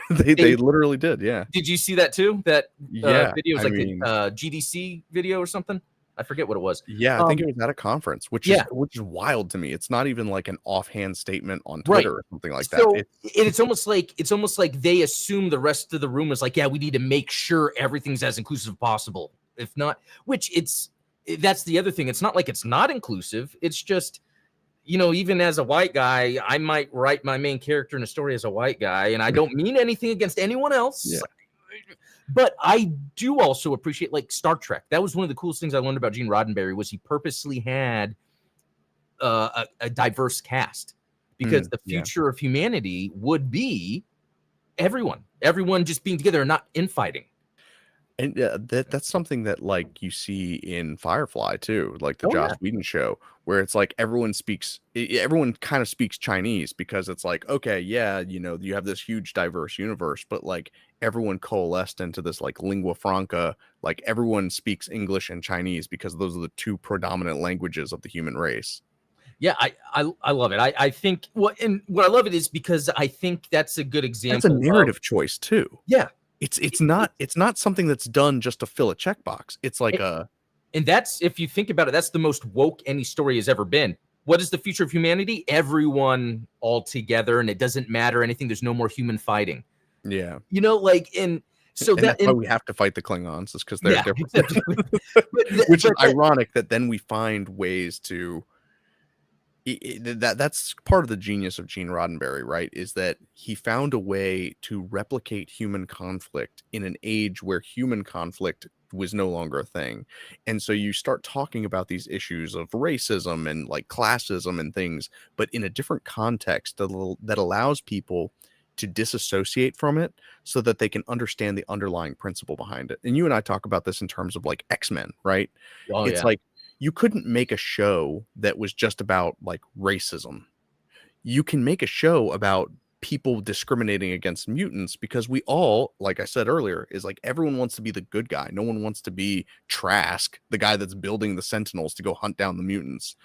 they literally did. Yeah. Did you see that too? That video was like the GDC video or something. I forget what it was. Yeah, I think it was at a conference, which is wild to me. It's not even like an offhand statement on Twitter or something like that. It's almost like they assume the rest of the room is like, yeah, we need to make sure everything's as inclusive as possible. If not, that's the other thing. It's not like it's not inclusive. It's just, even as a white guy, I might write my main character in a story as a white guy, and I don't mean anything against anyone else. Yeah. But I do also appreciate like Star Trek. That was one of the coolest things I learned about Gene Roddenberry, was he purposely had a diverse cast, because the future of humanity would be everyone just being together and not infighting. And that's something that like you see in Firefly too, like the Joss Whedon show, where it's like everyone kind of speaks Chinese, because it's like, okay, yeah, you have this huge diverse universe, but like everyone coalesced into this like lingua franca, like everyone speaks English and Chinese because those are the two predominant languages of the human race. Yeah, I love it. I think what I love it is because I think that's a good example. That's a narrative choice too. Yeah. It's not something that's done just to fill a checkbox. It's like and that's, if you think about it, that's the most woke any story has ever been. What is the future of humanity? Everyone all together, and it doesn't matter anything. There's no more human fighting. Yeah. And So And that that's why we have to fight the Klingons, is because they're yeah, different. except Which is but ironic that then we find ways to that's part of the genius of Gene Roddenberry, right? Is that he found a way to replicate human conflict in an age where human conflict was no longer a thing. And so you start talking about these issues of racism and like classism and things, but in a different context that allows people to disassociate from it so that they can understand the underlying principle behind it. And you and I talk about this in terms of like X-Men, right? oh It's yeah, like you couldn't make a show that was just about like racism. You can make a show about people discriminating against mutants because we all, like I said earlier, is like everyone wants to be the good guy. No one wants to be Trask, the guy that's building the Sentinels to go hunt down the mutants.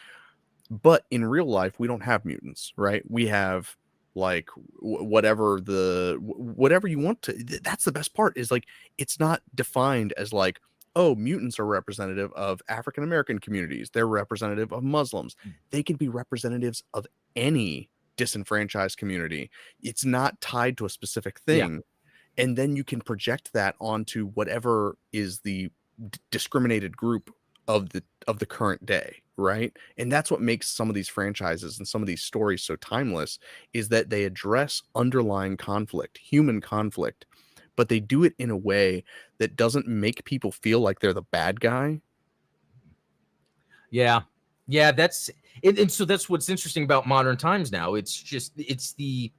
But in real life, we don't have mutants, right? We have like whatever you want to. That's the best part, is like it's not defined as like, oh, mutants are representative of African American communities, they're representative of Muslims. They can be representatives of any disenfranchised community. It's not tied to a specific yeah. thing. And then you can project that onto whatever is the discriminated group of the current day, right? And that's what makes some of these franchises and some of these stories so timeless, is that they address underlying conflict, human conflict, but they do it in a way that doesn't make people feel like they're the bad guy. Yeah. Yeah, that's it, and so that's what's interesting about modern times now. It's the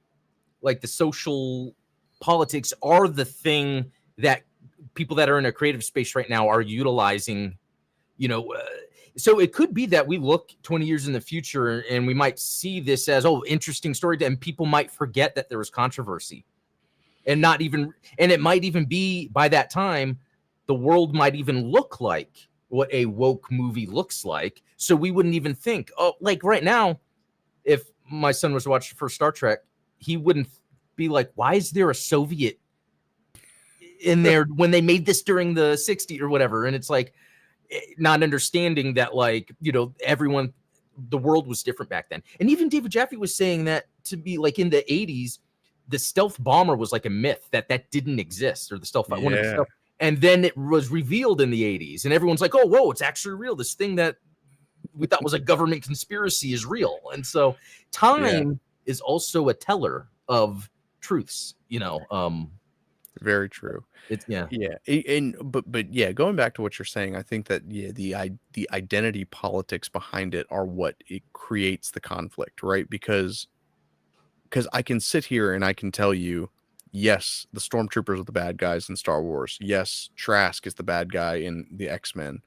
like the social politics are the thing that people that are in a creative space right now are utilizing, you know, so it could be that we look 20 years in the future and we might see this as, oh, interesting story, and people might forget that there was controversy and not even, and it might even be by that time the world might even look like what a woke movie looks like, so we wouldn't even think, oh, like right now if my son was to watch the first Star Trek, he wouldn't be like, why is there a Soviet in there when they made this during the 60s or whatever? And it's like not understanding that, like, you know, everyone, the world was different back then. And even David Jaffe was saying that to be like in the 80s, the stealth bomber was like a myth that didn't exist, or the stealth one of the Yeah. stealth. And then it was revealed in the 80s, and everyone's like, oh, whoa, it's actually real. This thing that we thought was a government conspiracy is real. And so Yeah. time is also a teller of truths, you know. Very true. It's yeah. Yeah, and but yeah, going back to what you're saying, I think that yeah, the identity politics behind it are what it creates the conflict, right? Because I can sit here and I can tell you, yes, the stormtroopers are the bad guys in Star Wars. Yes, Trask is the bad guy in the X-Men.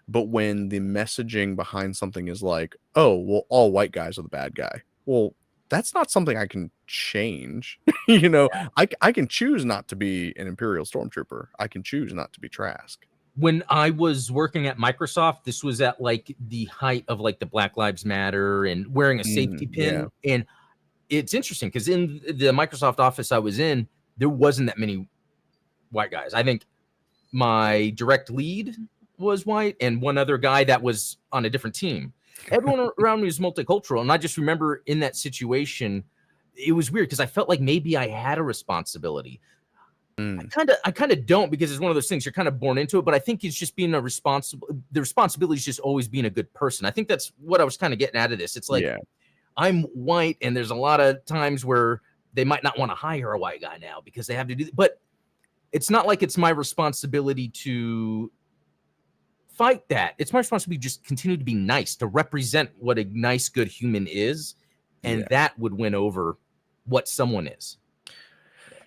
But when the messaging behind something is like, oh, well, all white guys are the bad guy. Well, that's not something I can change. You know, I can choose not to be an Imperial Stormtrooper. I can choose not to be Trask. When I was working at Microsoft, this was at like the height of like the Black Lives Matter and wearing a safety Yeah. pin. And it's interesting because in the Microsoft office I was in, there wasn't that many white guys. I think my direct lead was white and one other guy that was on a different team. Everyone around me was multicultural. And I just remember in that situation, it was weird because I felt like maybe I had a responsibility. Mm, I kind of don't, because it's one of those things you're kind of born into it. But I think it's just being a responsible. The responsibility is just always being a good person. I think that's what I was kind of getting out of this. It's like yeah. I'm white, and there's a lot of times where they might not want to hire a white guy now because they have to do. But it's not like it's my responsibility to fight that. It's my responsibility to just continue to be nice, to represent what a nice, good human is, and Yeah. that would win over what someone is.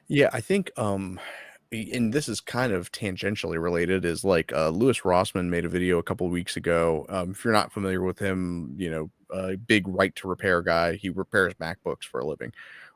Yeah, I think and this is kind of tangentially related, is like Louis Rossman made a video a couple of weeks ago. If you're not familiar with him, you know, a big right to repair guy. He repairs MacBooks for a living,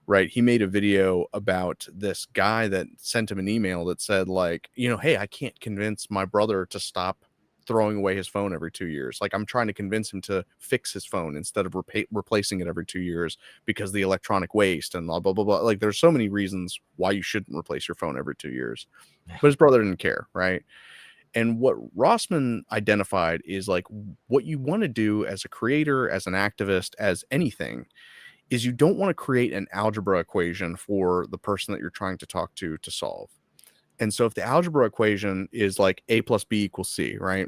right? He made a video about this guy that sent him an email that said, like, you know, hey, I can't convince my brother to stop throwing away his phone every 2 years. Like, I'm trying to convince him to fix his phone instead of replacing it every 2 years because the electronic waste and blah, blah, blah, blah. Like, there's so many reasons why you shouldn't replace your phone every 2 years. But his brother didn't care, right? And what Rossman identified is like what you want to do as a creator, as an activist, as anything, is you don't want to create an algebra equation for the person that you're trying to talk to solve. And so if the algebra equation is like A plus B equals C, right?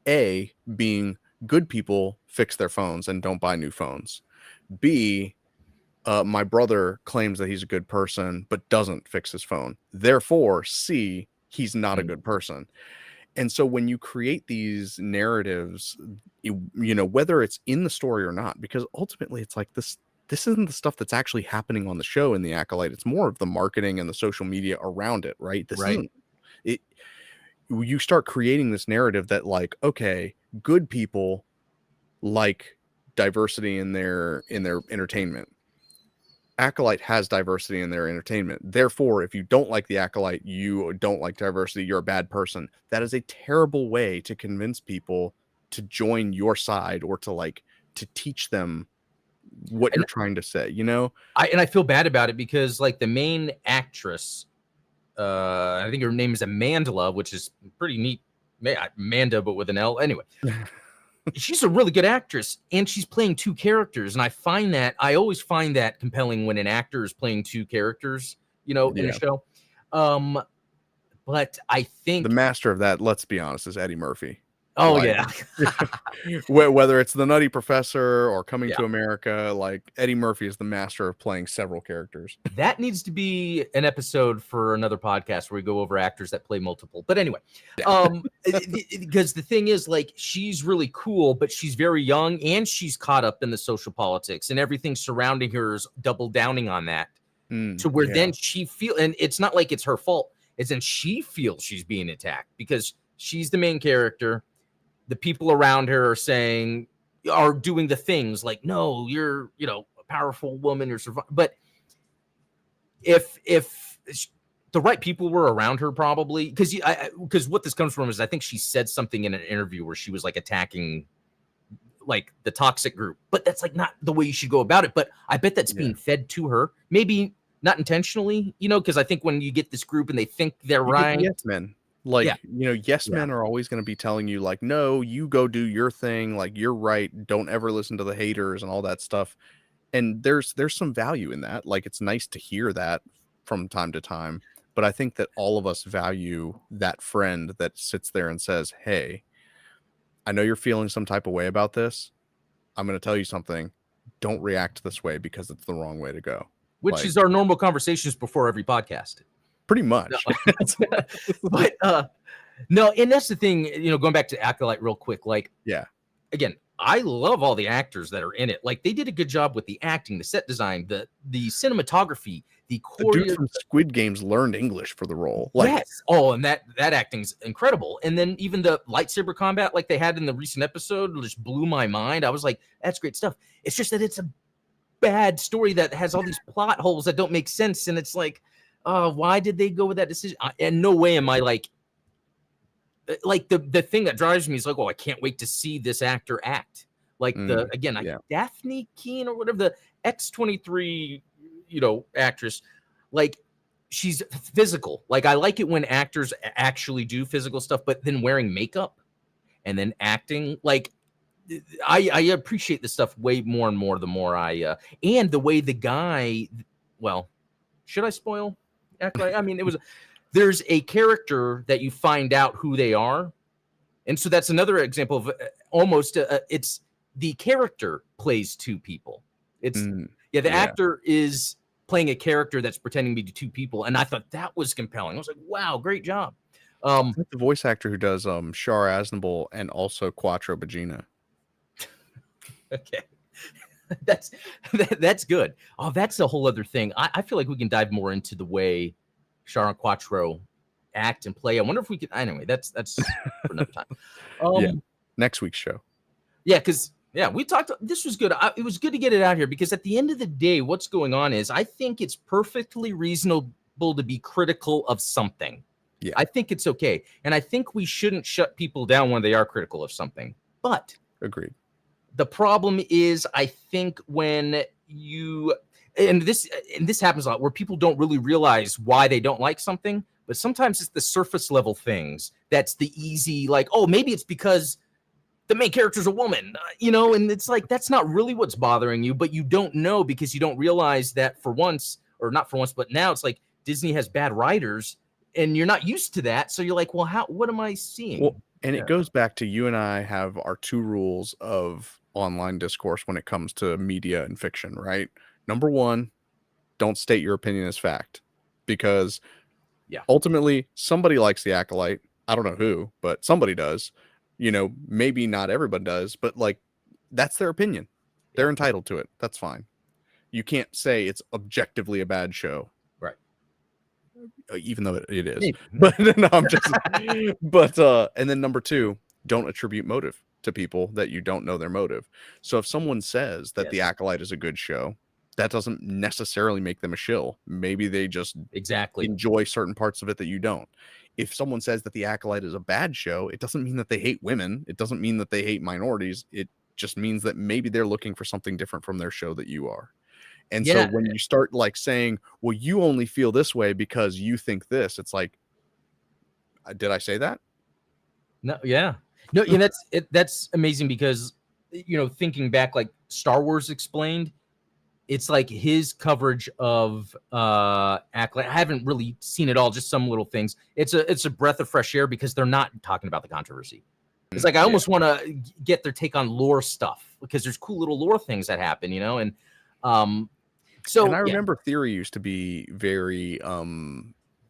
A being good people fix their phones and don't buy new phones. B, my brother claims that he's a good person but doesn't fix his phone. Therefore, C, he's not a good person. And so when you create these narratives, whether it's in the story or not, because ultimately it's like this isn't the stuff that's actually happening on the show in The Acolyte. It's more of the marketing and the social media around it, right? This isn't it. You start creating this narrative that like, okay, good people like diversity in their entertainment. Acolyte has diversity in their entertainment. Therefore, if you don't like the Acolyte, you don't like diversity, you're a bad person. That is a terrible way to convince people to join your side or to teach them what you're trying to say, I feel bad about it because like the main actress, I think her name is Amandla, which is pretty neat. Amanda, but with an L. Anyway, she's a really good actress, and she's playing two characters. And I always find that compelling when an actor is playing two characters, in a show. But I think the master of that, let's be honest, is Eddie Murphy. Oh, yeah. Whether it's The Nutty Professor or Coming to America, like Eddie Murphy is the master of playing several characters. That needs to be an episode for another podcast where we go over actors that play multiple. But anyway, because the thing is, like, she's really cool, but she's very young and she's caught up in the social politics and everything surrounding her is double downing on that. To where then she and it's not like it's her fault. It's then she feels she's being attacked because she's the main character. The people around her are doing the things like, no, you're, a powerful woman or survive. But if the right people were around her, probably because what this comes from is I think she said something in an interview where she was like attacking like the toxic group, but that's like not the way you should go about it. But I bet that's being fed to her, maybe not intentionally, because I think when you get this group and they think they're right. Yes, men. Yes men are always going to be telling you like, no, you go do your thing. Like you're right. Don't ever listen to the haters and all that stuff. And there's some value in that. Like, it's nice to hear that from time to time. But I think that all of us value that friend that sits there and says, hey, I know you're feeling some type of way about this. I'm going to tell you something. Don't react this way because it's the wrong way to go. Which is our normal conversations before every podcast. Pretty much. No. But no, and that's the thing, going back to Acolyte real quick, like, again, I love all the actors that are in it. Like, they did a good job with the acting, the set design, the cinematography, the dude from Squid Games learned English for the role. Yes. Oh, and that acting's incredible. And then even the lightsaber combat like they had in the recent episode just blew my mind. I was like, that's great stuff. It's just that it's a bad story that has all these plot holes that don't make sense. And it's like, why did they go with that decision? And no way am I like the thing that drives me is like, I can't wait to see this actor act. Like Daphne Keane or whatever, the X-23, actress, like she's physical. Like I like it when actors actually do physical stuff, but then wearing makeup and then acting, like I appreciate this stuff way more and more the more and the way the guy, should I spoil? I mean, there's a character that you find out who they are. And so that's another example of almost it's the character plays two people. It's actor is playing a character that's pretending to be two people. And I thought that was compelling. I was like, wow, great job. The voice actor who does Shar Aznable and also Quattro Bagina. Okay. That's good. Oh, that's a whole other thing. I feel like we can dive more into the way Shar and Quattro act and play. I wonder if we could. Anyway, that's for another time. Next week's show. Yeah, because we talked. This was good. It was good to get it out here because at the end of the day, what's going on is I think it's perfectly reasonable to be critical of something. Yeah, I think it's okay, and I think we shouldn't shut people down when they are critical of something. But agreed. The problem is, I think when you and this happens a lot where people don't really realize why they don't like something, but sometimes it's the surface level things. That's the easy, like, maybe it's because the main character's a woman, and it's like, that's not really what's bothering you, but you don't know because you don't realize that for once, or not for once, but now it's like Disney has bad writers and you're not used to that, so you're like, well, what am I seeing? Well, and it goes back to you and I have our two rules of online discourse when it comes to media and fiction, right? Number one, don't state your opinion as fact, because ultimately somebody likes the Acolyte. I don't know who, but somebody does. Maybe not everyone does, but like that's their opinion. They're entitled to it. That's fine. You can't say it's objectively a bad show. Right. Even though it is. But no, I'm just but and then number two, don't attribute motive to people that you don't know their motive. So if someone says that the Acolyte is a good show, that doesn't necessarily make them a shill. Maybe they just enjoy certain parts of it that you don't. If someone says that the Acolyte is a bad show, it doesn't mean that they hate women. It doesn't mean that they hate minorities. It just means that maybe they're looking for something different from their show that you are. And so when you start like saying, well, you only feel this way because you think this, it's like, did I say that? No. Yeah. No. Yeah. That's amazing because, thinking back, like Star Wars Explained, it's like his coverage of Acolyte. I haven't really seen it all, just some little things. It's a breath of fresh air because they're not talking about the controversy. It's like I almost want to get their take on lore stuff because there's cool little lore things that happen, and so I remember Theory used to be very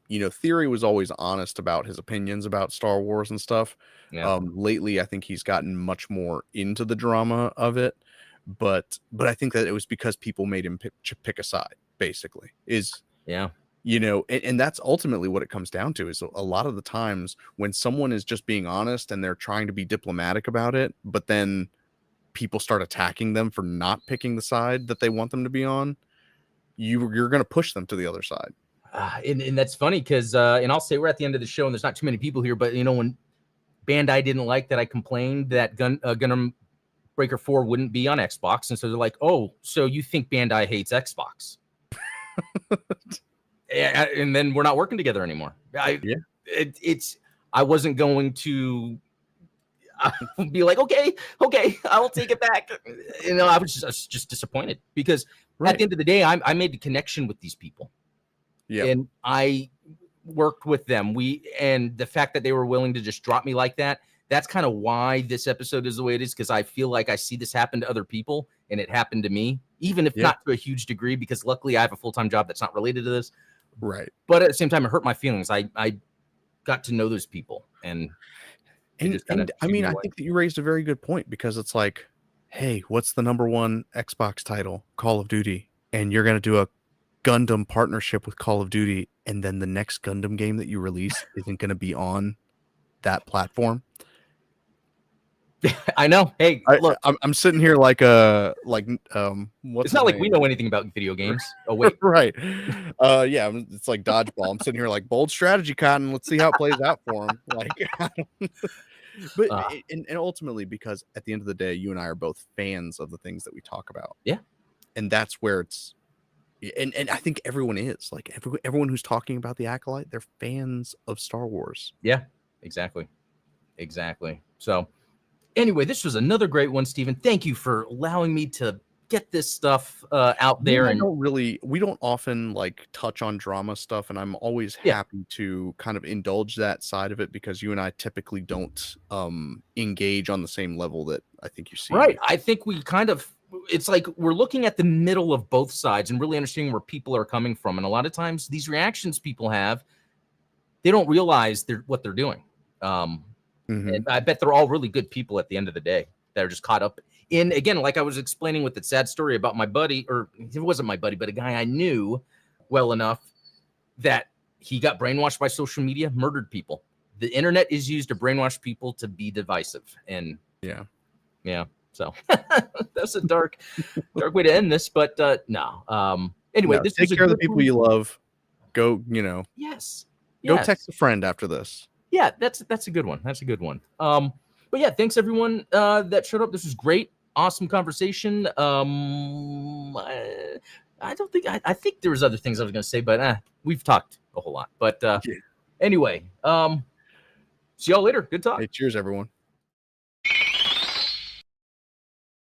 Theory was always honest about his opinions about Star Wars and stuff. Lately I think he's gotten much more into the drama of it, but I think that it was because people made him pick a side, basically. And that's ultimately what it comes down to, is a lot of the times when someone is just being honest and they're trying to be diplomatic about it, but then people start attacking them for not picking the side that they want them to be on, you're going to push them to the other side. And that's funny because, and I'll say we're at the end of the show and there's not too many people here, but when Bandai didn't like that I complained that Gundam Breaker 4 wouldn't be on Xbox. And so they're like, oh, so you think Bandai hates Xbox? And then we're not working together anymore. I wasn't going to be like, okay, I will take it back. I was just disappointed because at the end of the day, I made the connection with these people. And I worked with them. And the fact that they were willing to just drop me like that, that's kind of why this episode is the way it is, because I feel like I see this happen to other people and it happened to me, even if not to a huge degree, because luckily I have a full-time job that's not related to this. Right. But at the same time, it hurt my feelings. I got to know those people. And I think that you raised a very good point, because it's like, hey, what's the number one Xbox title? Call of Duty. And you're going to do a Gundam partnership with Call of Duty, and then the next Gundam game that you release isn't going to be on that platform. I know. Hey, look, I'm sitting here like what's it's not like we know anything about video games. Oh wait, right? It's like dodgeball. I'm sitting here like, bold strategy, Cotton. Let's see how it plays out for him. But ultimately, because at the end of the day, you and I are both fans of the things that we talk about. Yeah, and that's where it's. And I think everyone is, like, everyone who's talking about the Acolyte, they're fans of Star Wars. Yeah, exactly. So anyway, this was another great one, Stephen. Thank you for allowing me to get this stuff out there. We don't often like touch on drama stuff, and I'm always happy to kind of indulge that side of it, because you and I typically don't engage on the same level that I think you see. Right. I think we kind of, it's like we're looking at the middle of both sides and really understanding where people are coming from. And a lot of times these reactions people have, they don't realize what they're doing. And I bet they're all really good people at the end of the day that are just caught up in, again, like I was explaining with the sad story about my buddy, or it wasn't my buddy, but a guy I knew well enough that he got brainwashed by social media, murdered people. The internet is used to brainwash people to be divisive. And yeah. So that's a dark way to end this, but no. Anyway, this take care of the people you love. Go, Yes. Go text a friend after this. Yeah, that's a good one. But yeah, thanks everyone that showed up. This was great. Awesome conversation. I don't think I think there was other things I was going to say, but we've talked a whole lot. But anyway, see y'all later. Good talk. Hey, cheers, everyone.